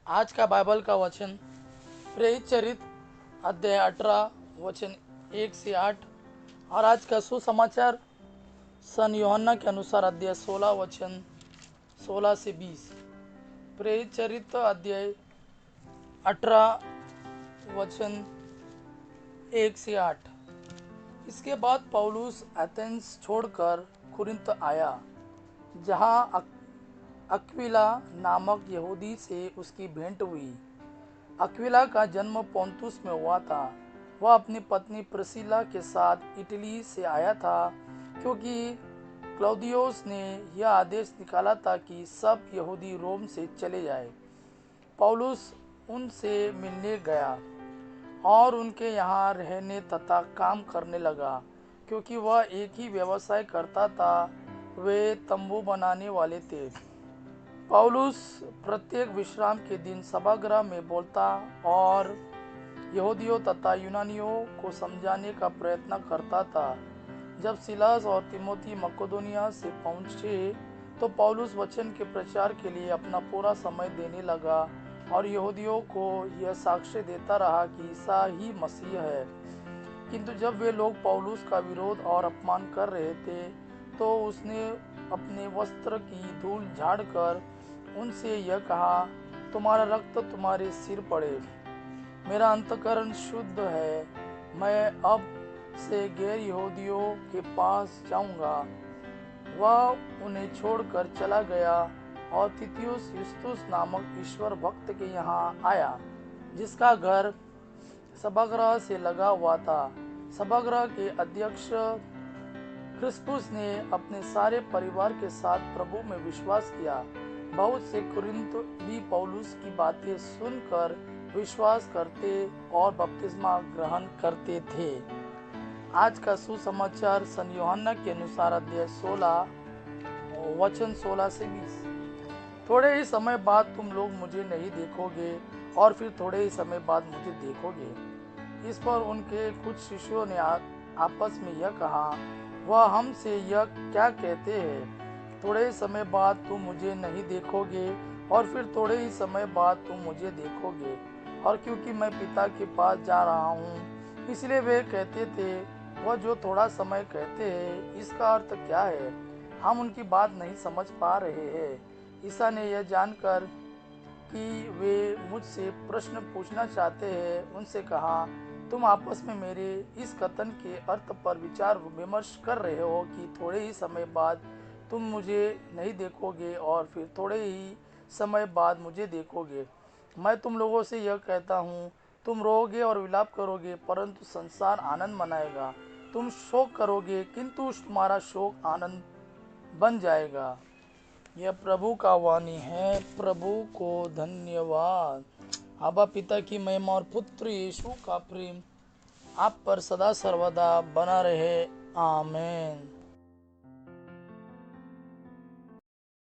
आज का बाइबल का वचन प्रेरित चरित्र अध्याय 18 वचन 1 से 8 और आज का सुसमाचार सन यूहन्ना के अनुसार अध्याय 16 वचन 16 से 20। प्रेरित चरित्र अध्याय 18 वचन 1 से 8। इसके बाद पौलुस एथेंस छोड़कर कुरिन्थ आया, जहाँ अक्विला नामक यहूदी से उसकी भेंट हुई। अक्विला का जन्म पोंतुस में हुआ था। वह अपनी पत्नी प्रिसिला के साथ इटली से आया था, क्योंकि क्लौदियोस ने यह आदेश निकाला था कि सब यहूदी रोम से चले जाए। पौलुस उनसे मिलने गया और उनके यहाँ रहने तथा काम करने लगा, क्योंकि वह एक ही व्यवसाय करता था, वे तंबू बनाने वाले थे। पौलुस प्रत्येक विश्राम के दिन सभागृह में बोलता और यहूदियों तथा यूनानियों को समझाने का प्रयत्न करता था। जब सिलास और तिमोथी मकेदोनिया से पहुंचे तो पौलुस वचन के प्रचार के लिए अपना पूरा समय देने लगा और यहूदियों को यह साक्ष्य देता रहा कि ईसा ही मसीह है। किंतु जब वे लोग पौलुस का विरोध और अपमान कर रहे थे तो उसने अपने वस्त्र की धूल झाड़कर उनसे यह कहा, तुम्हारा रक्त तुम्हारे सिर पड़े। मेरा अंतःकरण शुद्ध है। मैं अब से गैर यहूदियों के पास जाऊंगा। वह उन्हें छोड़कर चला गया और तिथियुस युस्तुस नामक ईश्वर भक्त के यहाँ आया, जिसका घर सभागृह से लगा हुआ था। सभागृह के अध्यक्ष क्रिस्पुस ने अपने सारे परिवार के साथ प्रभु में विश्वास किया। बहुत से कुरिन्थ भी पौलुस की बातें सुनकर विश्वास करते और बपतिस्मा ग्रहण करते थे। आज का सुसमाचार सन यूहन्ना के अनुसार अध्याय 16 वचन 16 से 20। थोड़े ही समय बाद तुम लोग मुझे नहीं देखोगे और फिर थोड़े ही समय बाद मुझे देखोगे। इस पर उनके कुछ शिष्यों ने आपस में यह कहा, वह हमसे यह क्या कहते हैं, थोड़े ही समय बाद तुम मुझे नहीं देखोगे और फिर थोड़े ही समय बाद तुम मुझे देखोगे। और क्योंकि मैं पिता के पास जा रहा हूँ, इसलिए वे कहते थे। वह जो थोड़ा समय कहते हैं, इसका अर्थ क्या है, हम उनकी बात नहीं समझ पा रहे हैं। ईसा ने यह जानकर कि वे मुझसे प्रश्न पूछना चाहते हैं, उनसे कहा, तुम आपस में मेरे इस कथन के अर्थ पर विचार विमर्श कर रहे हो कि थोड़े ही समय बाद तुम मुझे नहीं देखोगे और फिर थोड़े ही समय बाद मुझे देखोगे। मैं तुम लोगों से यह कहता हूँ, तुम रोओगे और विलाप करोगे, परंतु संसार आनंद मनाएगा। तुम शोक करोगे, किंतु तुम्हारा शोक आनंद बन जाएगा। यह प्रभु का वाणी है। प्रभु को धन्यवाद। आबा पिता की महिमा और पुत्र यीशु का प्रेम आप पर सदा सर्वदा बना रहे। आमीन।